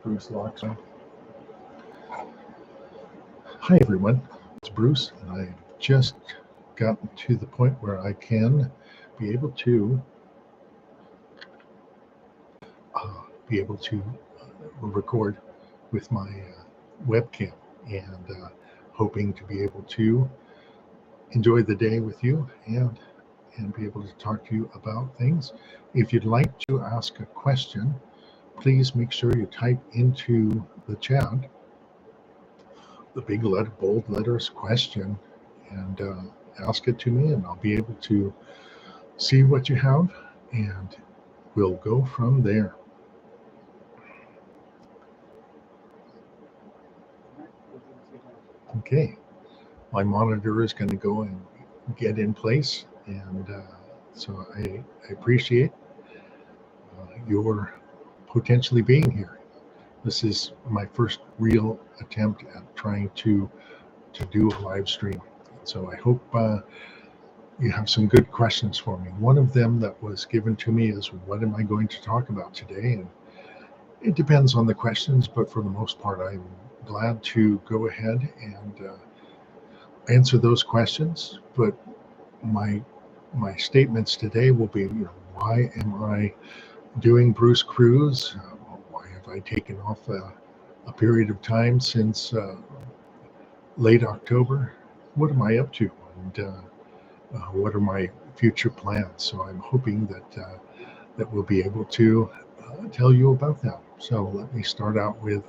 Bruce Loxman. Hi everyone, it's Bruce, and I've just gotten to the point where I can be able to record with my webcam, and hoping to be able to enjoy the day with you and be able to talk to you about things. If you'd like to ask a question, please make sure you type into the chat the big bold letters question, and ask it to me, and I'll be able to see what you have, and we'll go from there. Okay, my monitor is going to go and get in place, and so I appreciate your potentially being here. This is my first real attempt at trying to do a live stream, so I hope you have some good questions for me. One of them that was given to me is, what am I going to talk about today? And it depends on the questions, but for the most part, I'm glad to go ahead and answer those questions. But my statements today will be, why am I doing Bruce Cruise? Why have I taken off a period of time since late October? What am I up to? And what are my future plans? So I'm hoping that we'll be able to tell you about that. So let me start out with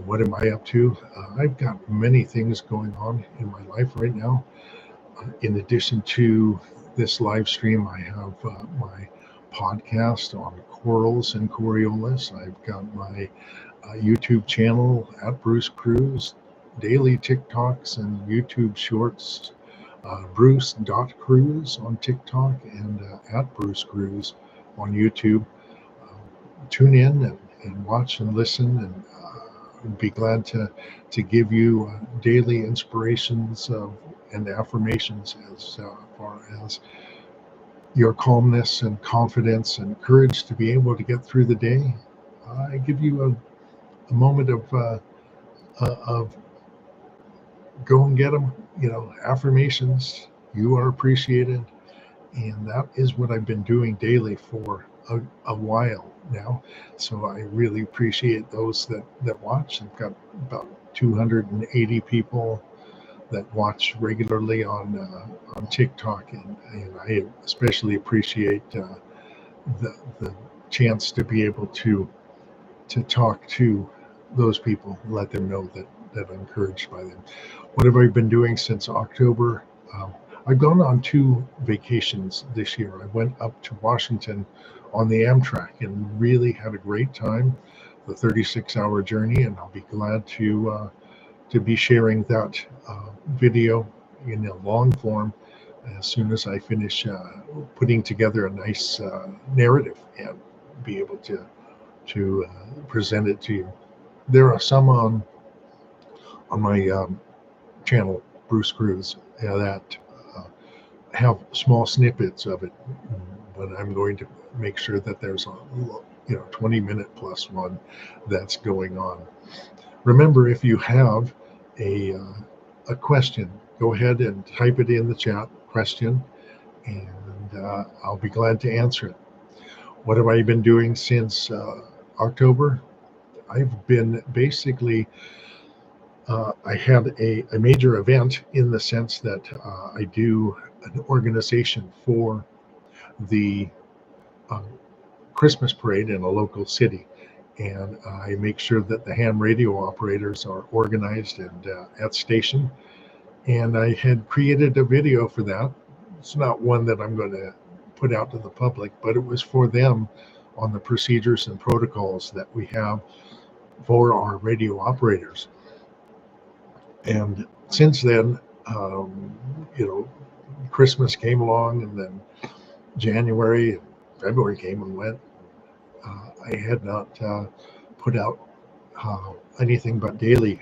what am I up to? I've got many things going on in my life right now. In addition to this live stream, I have my podcast on corals and Coriolis. I've got my YouTube channel at Bruce Cruise, daily TikToks and YouTube shorts, Bruce.Cruise on TikTok, and at Bruce Cruise on YouTube. Tune in and watch and listen, and be glad to give you daily inspirations and affirmations as far as your calmness and confidence and courage to be able to get through the day. I give you a moment of go and get them, affirmations. You are appreciated, and that is what I've been doing daily for a while now. So I really appreciate those that watch. I've got about 280 people that watch regularly on TikTok, and I especially appreciate the chance to be able to talk to those people, let them know that I'm encouraged by them. What have I been doing since October? I've gone on 2 vacations this year. I went up to Washington on the Amtrak and really had a great time, the 36-hour journey, and I'll be glad to be sharing that video in a long form as soon as I finish putting together a nice narrative and be able to present it to you. There are some on my channel, Bruce Cruise, that have small snippets of it, but I'm going to make sure that there's a 20-minute plus one that's going on. Remember, if you have a question, go ahead and type it in the chat, question, and I'll be glad to answer it. What have I been doing since October? I've been basically, I had a major event in the sense that I do an organization for the Christmas parade in a local city, and I make sure that the ham radio operators are organized and at station. And I had created a video for that. It's not one that I'm going to put out to the public, but it was for them on the procedures and protocols that we have for our radio operators. And since then, Christmas came along, and then January and February came and went. I had not put out anything but daily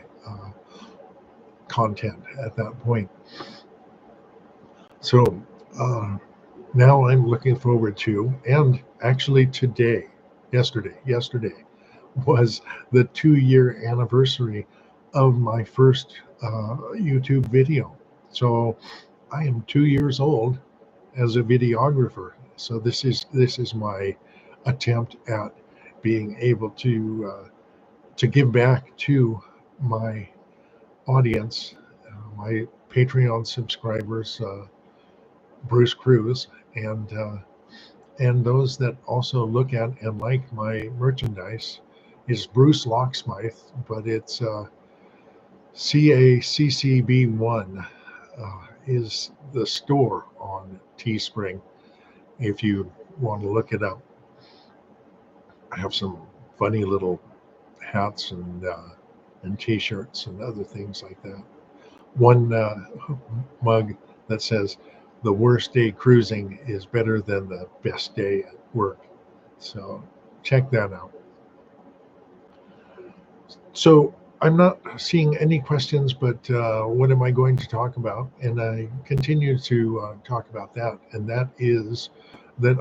content at that point. So now I'm looking forward to, and actually yesterday, was the 2-year anniversary of my first YouTube video. So I am 2 years old as a videographer. So this is my attempt at being able to give back to my audience, my Patreon subscribers, Bruce Cruz, and those that also look at and like my merchandise. Is Bruce Locksmith, but it's CACCB1 is the store on Teespring. If you want to look it up, I have some funny little hats and T-shirts and other things like that. One mug that says, "The worst day cruising is better than the best day at work." So check that out. So I'm not seeing any questions, but what am I going to talk about? And I continue to talk about that, and that is that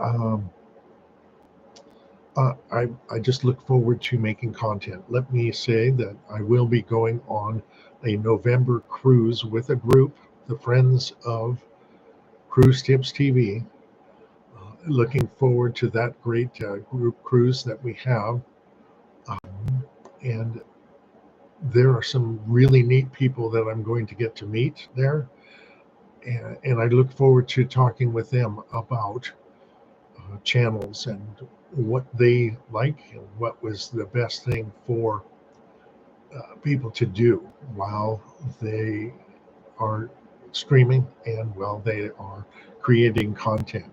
I just look forward to making content. Let me say that I will be going on a November cruise with a group, the Friends of Cruise Tips TV. Looking forward to that great group cruise that we have. And there are some really neat people that I'm going to get to meet there. And I look forward to talking with them about channels and what they like and what was the best thing for people to do while they are streaming and while they are creating content.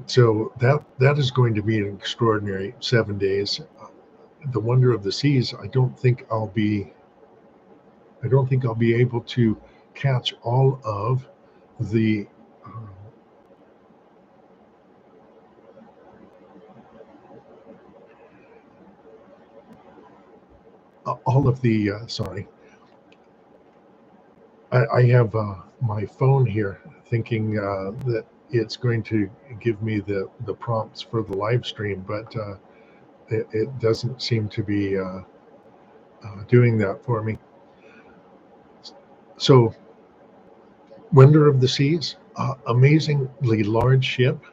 So that is going to be an extraordinary 7 days. The Wonder of the Seas, I don't think I'll be able to catch all of the sorry. I have my phone here thinking that it's going to give me the prompts for the live stream, but it doesn't seem to be doing that for me. So, Wonder of the Seas, amazingly large ship,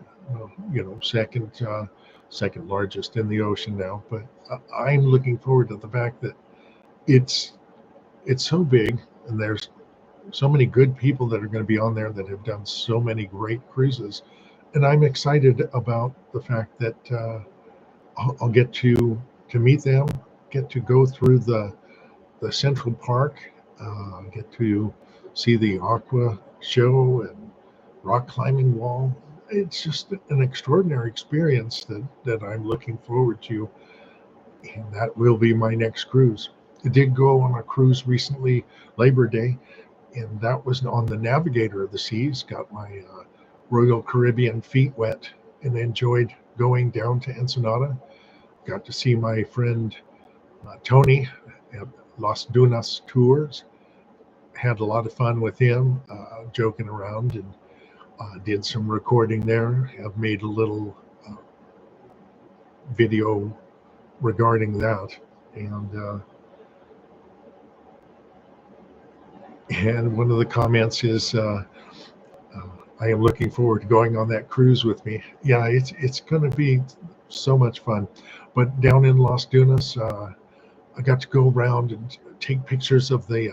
second largest in the ocean now. But I'm looking forward to the fact that it's so big, and there's so many good people that are going to be on there that have done so many great cruises, and I'm excited about the fact that I'll get to meet them, get to go through the Central Park, get to see the Aqua show and rock climbing wall. It's just an extraordinary experience that I'm looking forward to, and that will be my next cruise. I did go on a cruise recently, Labor Day, and that was on the Navigator of the Seas. Got my Royal Caribbean feet wet and enjoyed going down to Ensenada. Got to see my friend Tony at Las Dunas Tours. Had a lot of fun with him, joking around, and did some recording there. Have made a little video regarding that, and one of the comments is, I am looking forward to going on that cruise with me. Yeah, it's going to be so much fun. But down in Las Dunas, I got to go around and take pictures of the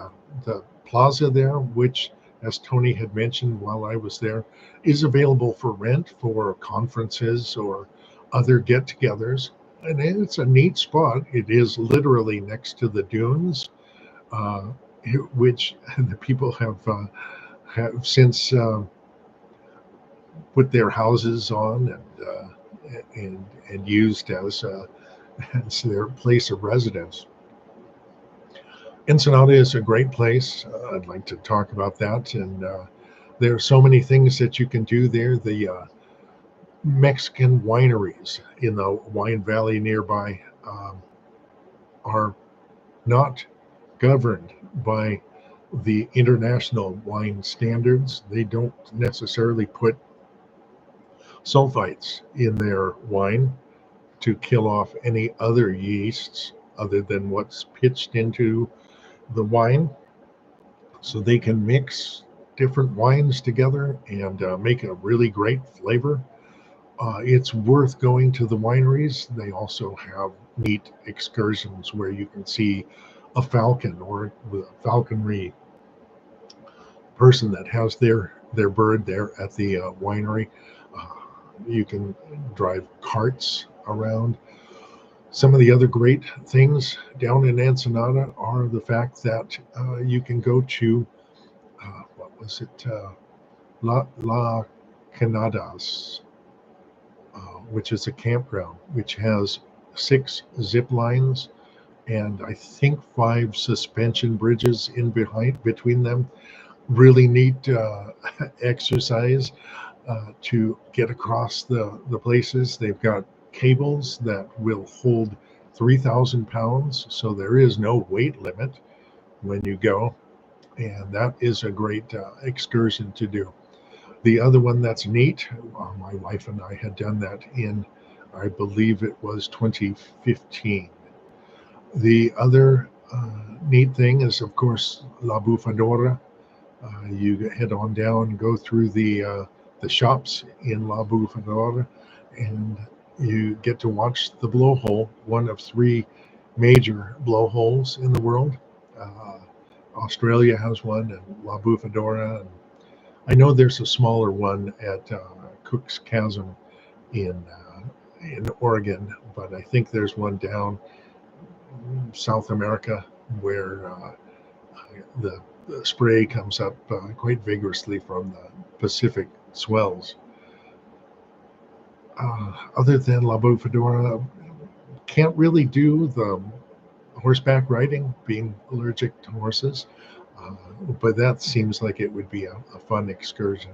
plaza there, which, as Tony had mentioned while I was there, is available for rent for conferences or other get-togethers. And it's a neat spot. It is literally next to the dunes, which the people have since put their houses on and used as their place of residence. Ensenada is a great place. I'd like to talk about that. And there are so many things that you can do there. The Mexican wineries in the wine valley nearby are not governed by the international wine standards. They don't necessarily put sulfites in their wine. to kill off any other yeasts other than what's pitched into the wine, so they can mix different wines together and make a really great flavor. It's worth going to the wineries. They also have neat excursions where you can see a falcon or a falconry person that has their bird there at the winery. Uh, you can drive carts around. Some of the other great things down in Ensenada are the fact that you can go to what was it, La Canadas, which is a campground which has 6 zip lines and I think 5 suspension bridges in between them. Really neat exercise to get across the places. They've got cables that will hold 3,000 pounds, so there is no weight limit when you go, and that is a great excursion to do. The other one that's neat, my wife and I had done that in, I believe it was 2015. The other neat thing is, of course, La Bufadora. You head on down, go through the shops in La Bufadora, and you get to watch the blowhole, one of 3 major blowholes in the world. Uh, Australia has one, and La Bufadora. And I know there's a smaller one at Cook's Chasm in Oregon, but I think there's one down South America where the spray comes up quite vigorously from the Pacific swells. Other than La Bufadora, can't really do the horseback riding, being allergic to horses, but that seems like it would be a fun excursion.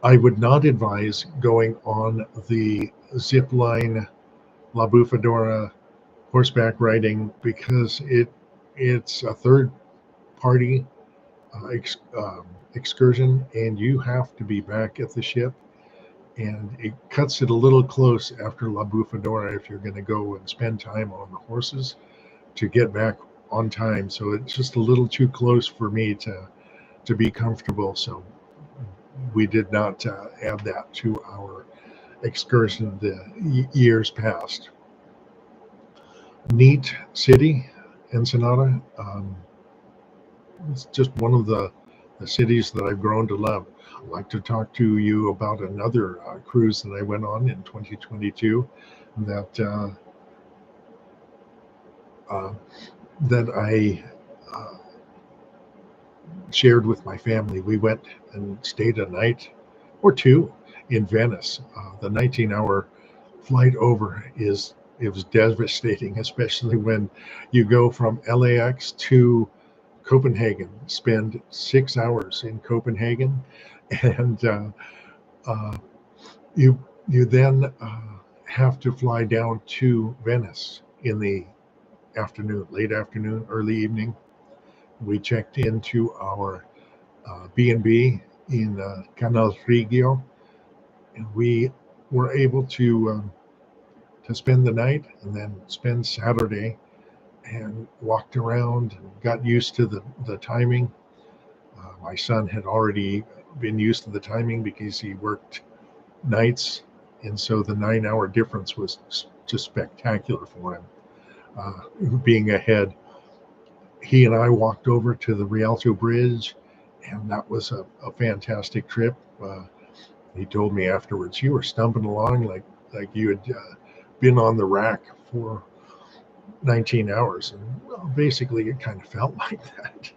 I would not advise going on the zip line La Bufadora horseback riding because it's a third party excursion, and you have to be back at the ship, and it cuts it a little close after La Bufadora if you're going to go and spend time on the horses to get back on time. So it's just a little too close for me to be comfortable. So we did not add that to our excursion the years past. Neat city, Ensenada. It's just one of the cities that I've grown to love. I'd like to talk to you about another cruise that I went on in 2022 that that I shared with my family. We went and stayed a night or 2 in Venice. The 19-hour flight over it was devastating, especially when you go from LAX to Copenhagen, spend 6 hours in Copenhagen, and you then have to fly down to Venice in the afternoon, late afternoon, early evening. We checked into our B&B in Canal Regio, and we were able to spend the night and then spend Saturday and walked around and got used to the timing. My son had already been used to the timing because he worked nights, and so the 9-hour difference was just spectacular for him. Being ahead, he and I walked over to the Rialto Bridge, and that was a fantastic trip. He told me afterwards, you were stumbling along like you had been on the rack for 19 hours. And well, basically it kind of felt like that.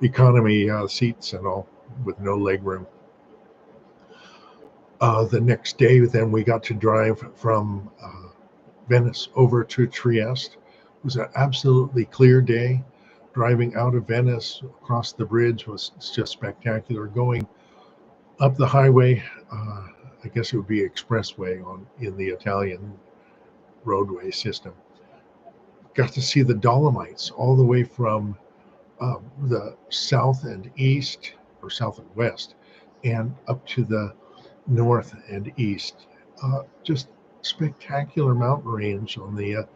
Economy seats and all with no leg room. The next day then we got to drive from Venice over to Trieste. It was an absolutely clear day. Driving out of Venice across the bridge was just spectacular. Going up the highway, I guess it would be expressway in the Italian roadway system. Got to see the Dolomites all the way from the south and east, or south and west, and up to the north and east. Just spectacular mountain range on the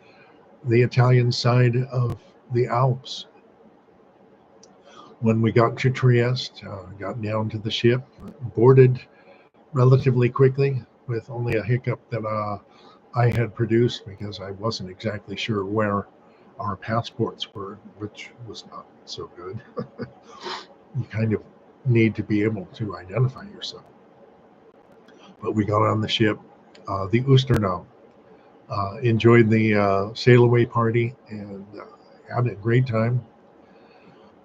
Italian side of the Alps. When we got to Trieste, got down to the ship, boarded relatively quickly with only a hiccup that I had produced because I wasn't exactly sure where our passports were, which was not so good. You kind of need to be able to identify yourself. But we got on the ship, the Oosterdam, enjoyed the sail away party, and had a great time.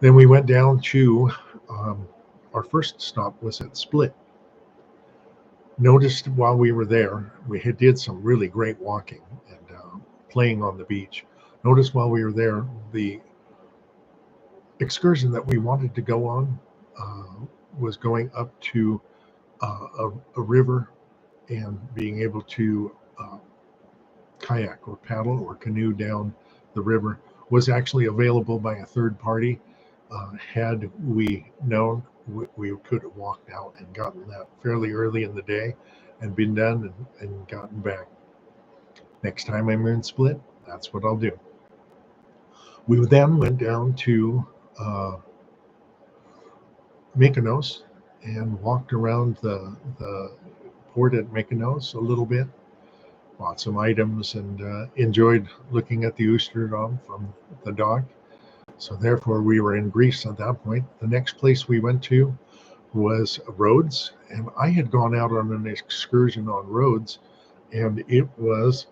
Then we went down to our first stop was at Split. Noticed while we were there, we did some really great walking and playing on the beach. Noticed while we were there, the excursion that we wanted to go on was going up to a river and being able to kayak or paddle or canoe down the river was actually available by a third party. Had we known, we could have walked out and gotten that fairly early in the day and been done and gotten back. Next time I'm in Split, that's what I'll do. We then went down to Mykonos and walked around the port at Mykonos a little bit, bought some items, and enjoyed looking at the Oosterdam from the dock. So therefore, we were in Greece at that point. The next place we went to was Rhodes, and I had gone out on an excursion on Rhodes, and it was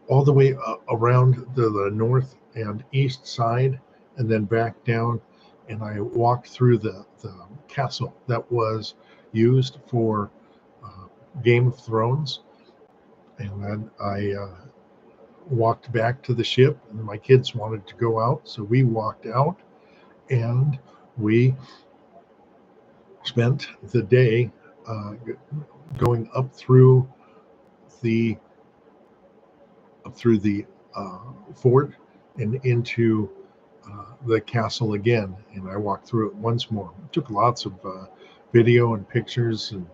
all the way around the north and east side, and then back down. And I walked through the castle that was used for Game of Thrones, and then I walked back to the ship, and my kids wanted to go out, so we walked out, and we spent the day going up through the fort and into the castle again, and I walked through it once more. Took lots of video and pictures, and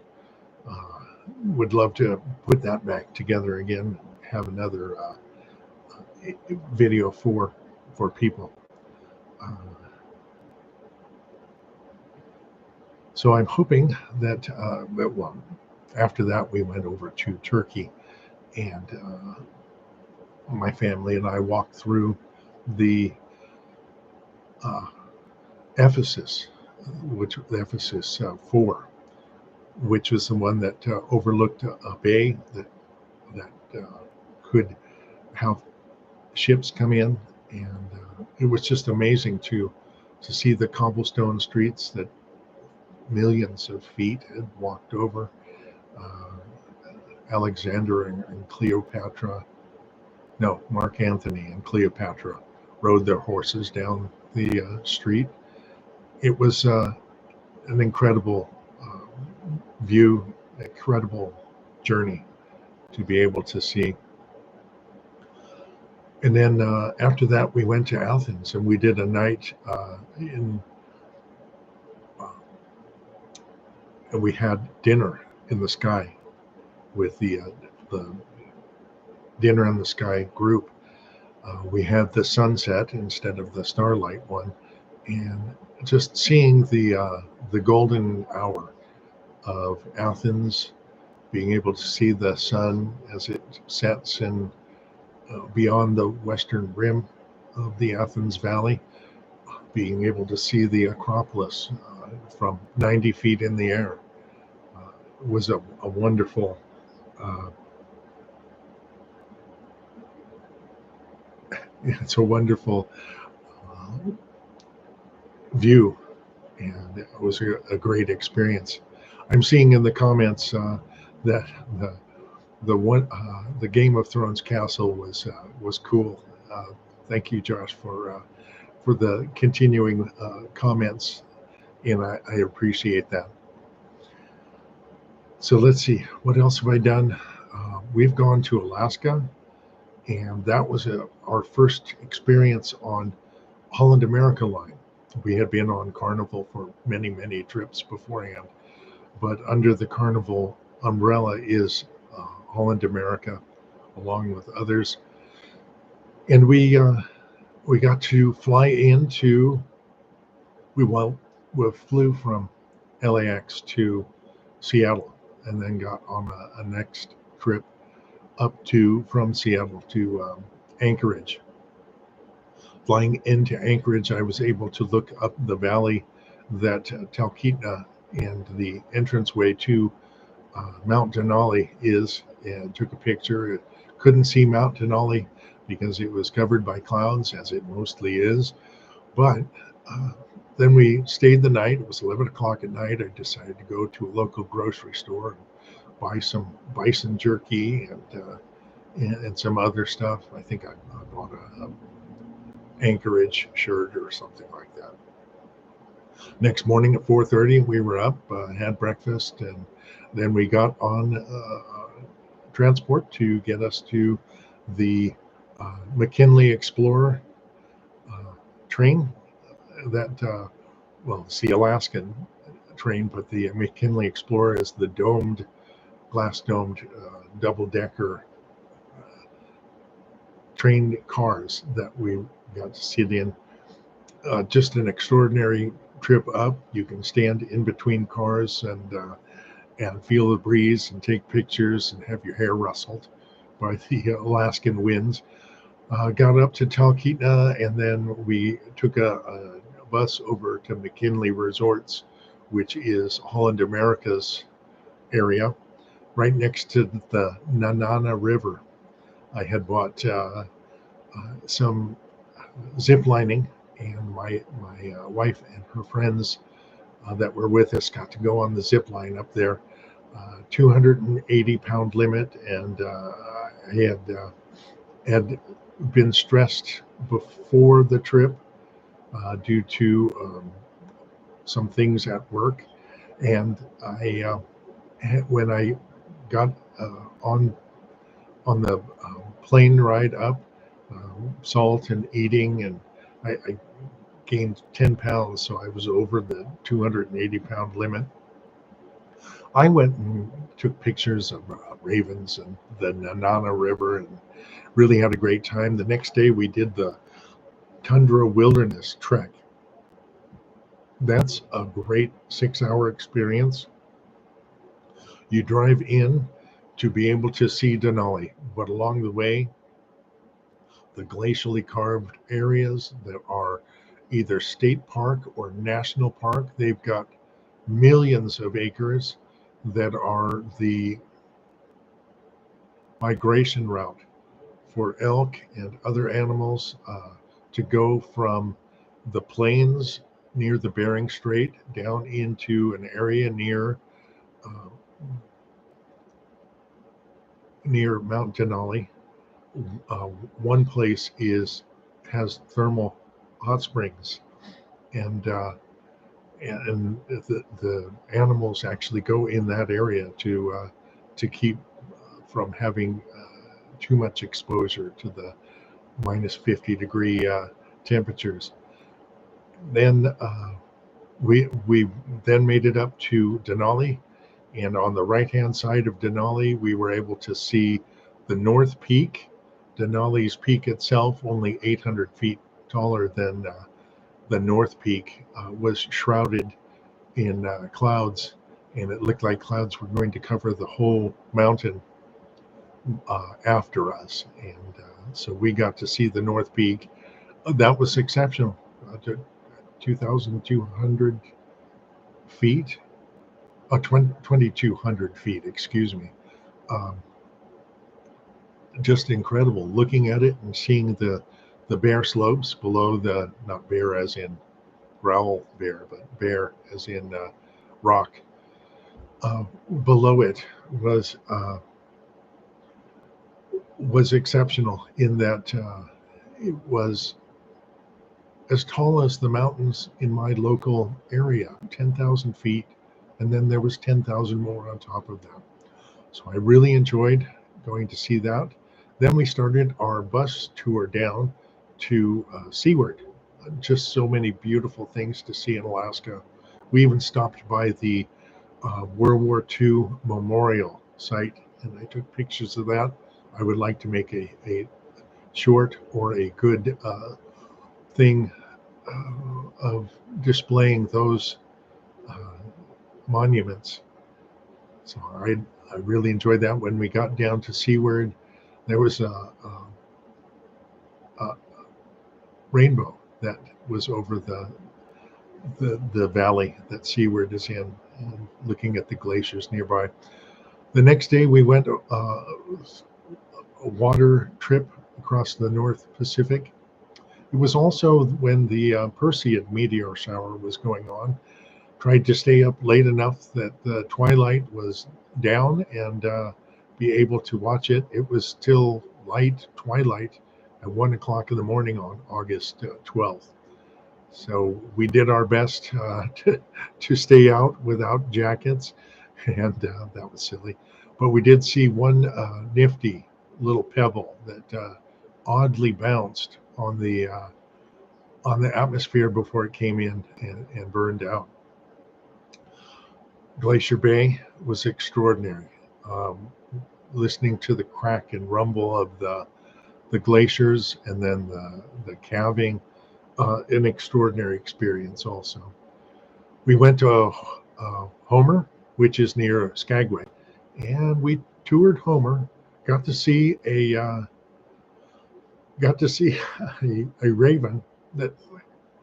would love to put that back together again, have another video for people. So I'm hoping that well, after that we went over to Turkey, and my family and I walked through the Ephesus, which Ephesus 4, which was the one that overlooked a bay that could have ships come in, and it was just amazing to see the cobblestone streets that millions of feet had walked over. Alexander and Cleopatra, no, Mark Antony and Cleopatra rode their horses down the street. It was an incredible view, incredible journey to be able to see. And then after that, we went to Athens, and we did a night and we had dinner in the sky with the Dinner in the Sky group. We had the sunset instead of the starlight one, and just seeing the golden hour of Athens, being able to see the sun as it sets in beyond the western rim of the Athens Valley, being able to see the Acropolis from 90 feet in the air was a wonderful it's a wonderful view, and it was a great experience. I'm seeing in the comments that the Game of Thrones castle was cool. Thank you, Josh, for the continuing comments, and I appreciate that. So let's see, what else have I done? We've gone to Alaska, and that was our first experience on Holland America Line. We had been on Carnival for many trips beforehand, but under the Carnival umbrella is Holland America, along with others. And we got to fly into we flew from LAX to Seattle, and then got on a next trip up to from Seattle to Anchorage. Flying into Anchorage, I was able to look up the valley that Talkeetna and the entranceway to Mount Denali is, and took a picture. Couldn't see Mount Denali because it was covered by clouds, as it mostly is. But then we stayed the night. It was 11 o'clock at night. I decided to go to a local grocery store and buy some bison jerky and some other stuff. I think I bought a Anchorage shirt or something like that. Next morning at 4:30, we were up, had breakfast, and then we got on transport to get us to the McKinley Explorer train. That well, it's the Alaskan train, but the McKinley Explorer is the glass domed double-decker train cars that we got to sit in. Just an extraordinary trip up. You can stand in between cars and feel the breeze and take pictures and have your hair rustled by the Alaskan winds. Got up to Talkeetna, and then we took a bus over to McKinley Resorts, which is Holland America's area, right next to the Nanana River. I had bought some zip lining, and my wife and her friends that were with us got to go on the zip line up there. 280-pound limit, and I had been stressed before the trip due to some things at work, and I when I got on the plane ride up, salt and eating, and I gained 10 pounds, so I was over the 280-pound limit. I went and took pictures of ravens and the Nanana River and really had a great time. The next day we did the Tundra Wilderness Trek. That's a great 6-hour experience. You drive in to be able to see Denali, but along the way, the glacially carved areas that are either state park or national park, they've got millions of acres that are the migration route for elk and other animals to go from the plains near the Bering Strait down into an area near Mount Denali. One place has thermal hot springs, and the animals actually go in that area to keep from having too much exposure to the minus 50 degree temperatures. Then we then made it up to Denali, and on the right hand side of Denali we were able to see the North Peak. Denali's peak itself, only 800 feet taller than the North Peak, was shrouded in clouds, and it looked like clouds were going to cover the whole mountain after us. And so we got to see the North Peak. That was exceptional. 2,200 feet, 2,200 feet, excuse me. Just incredible looking at it and seeing the bare slopes below the, not bear as in growl bear, but bear as in rock. Below it was exceptional in that it was as tall as the mountains in my local area, 10,000 feet, and then there was 10,000 more on top of that. So I really enjoyed going to see that. Then we started our bus tour down to Seward. Just so many beautiful things to see in Alaska. We even stopped by the World War II memorial site, and I took pictures of that. I would like to make a short or a good thing of displaying those uh, monuments. So I really enjoyed that. When we got down to Seaward, there was a rainbow that was over the valley that Seaward is in, and looking at the glaciers nearby. The next day, we went a water trip across the North Pacific. It was also when the Perseid meteor shower was going on. Tried to stay up late enough that the twilight was down and be able to watch it. It was still light twilight at 1 o'clock in the morning on August 12th. So we did our best to stay out without jackets, and that was silly. But we did see one nifty little pebble that oddly bounced on the atmosphere before it came in and burned out. Glacier Bay was extraordinary. Um, Listening to the crack and rumble of the glaciers and then the calving, an extraordinary experience also. We went to Homer, which is near Skagway, and we toured Homer. Got to see got to see a raven that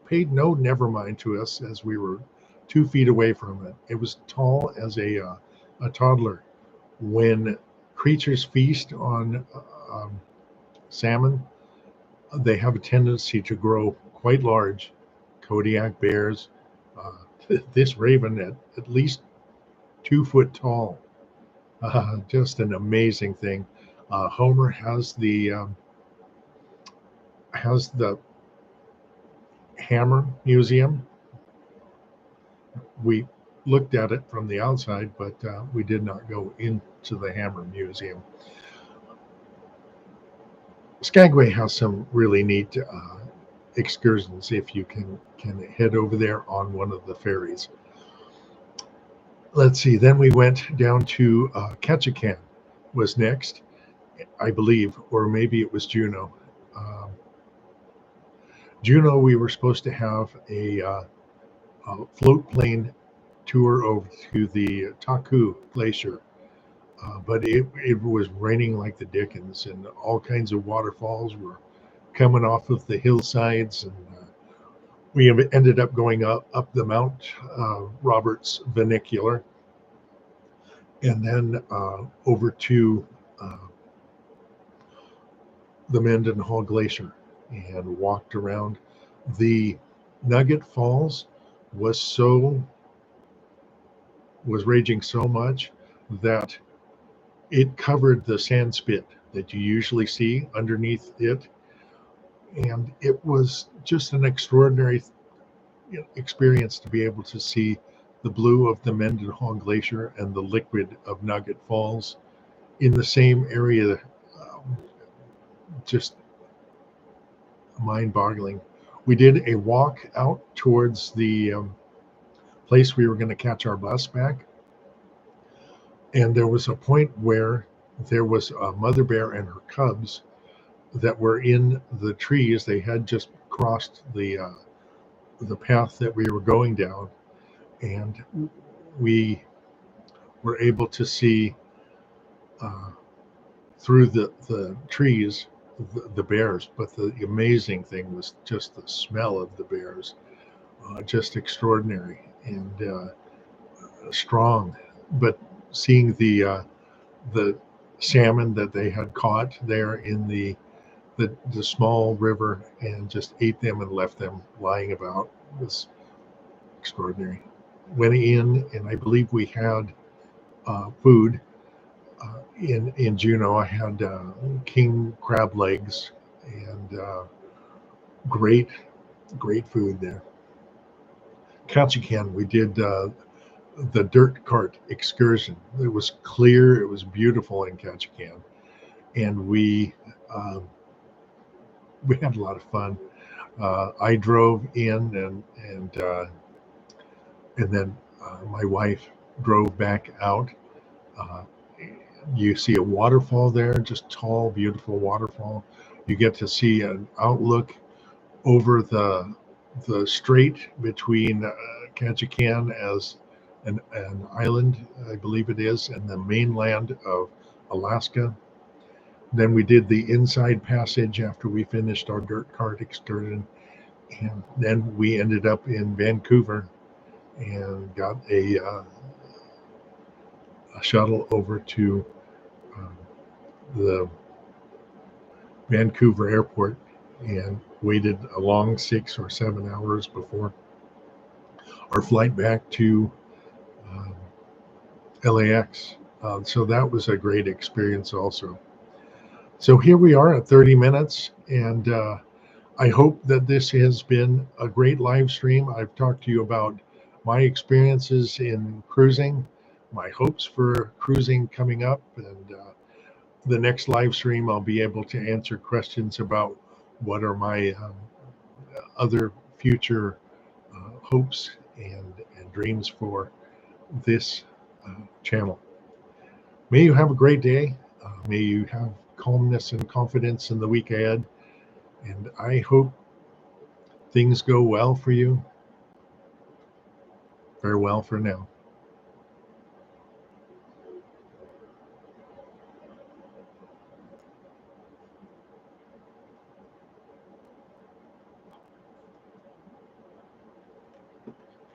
paid no never mind to us as we were 2 feet away from it. It was tall as a toddler. When creatures feast on salmon, they have a tendency to grow quite large. Kodiak bears, this raven at least 2 foot tall. Just an amazing thing. Homer has the Hammer Museum. We looked at it from the outside, but we did not go into the Hammer Museum. Skagway has some really neat excursions if you can head over there on one of the ferries. Let's see. Then we went down to Ketchikan was next, I believe, or maybe it was Juneau. Um, Juneau, we were supposed to have a float plane tour over to the Taku Glacier, but it was raining like the dickens, and all kinds of waterfalls were coming off of the hillsides, and we ended up going up the Mount Roberts Vernacular, and then over to uh, the Mendenhall Glacier, and walked around. The Nugget Falls was so was raging so much that it covered the sand spit that you usually see underneath it, and it was just an extraordinary experience to be able to see the blue of the Mendenhall Glacier and the liquid of Nugget Falls in the same area. Just mind-boggling. We did a walk out towards the place we were going to catch our bus back, and there was a point where there was a mother bear and her cubs that were in the trees. They had just crossed the path that we were going down, and we were able to see uh, through the trees the bears. But the amazing thing was just the smell of the bears, just extraordinary and strong. But seeing the salmon that they had caught there in the small river and just ate them and left them lying about was extraordinary. Went in, and I believe we had food in Juneau. I had king crab legs and great food there. Ketchikan, we did the dirt cart excursion. It was clear, it was beautiful in Ketchikan, and um, we had a lot of fun. I drove in, and then my wife drove back out. Uh, you see a waterfall there, just tall, beautiful waterfall. You get to see an outlook over the strait between Ketchikan as an island, I believe it is, and the mainland of Alaska. Then we did the inside passage after we finished our dirt cart excursion. And then we ended up in Vancouver and got a shuttle over to um, the Vancouver airport and waited a long 6 or 7 hours before our flight back to um, LAX. So that was a great experience also. So here we are at 30 minutes, and I hope that this has been a great live stream. I've talked to you about my experiences in cruising, my hopes for cruising coming up, and the next live stream I'll be able to answer questions about what are my other future hopes and dreams for this channel. May you have a great day. May you have calmness and confidence in the week ahead. And I hope things go well for you. Farewell for now.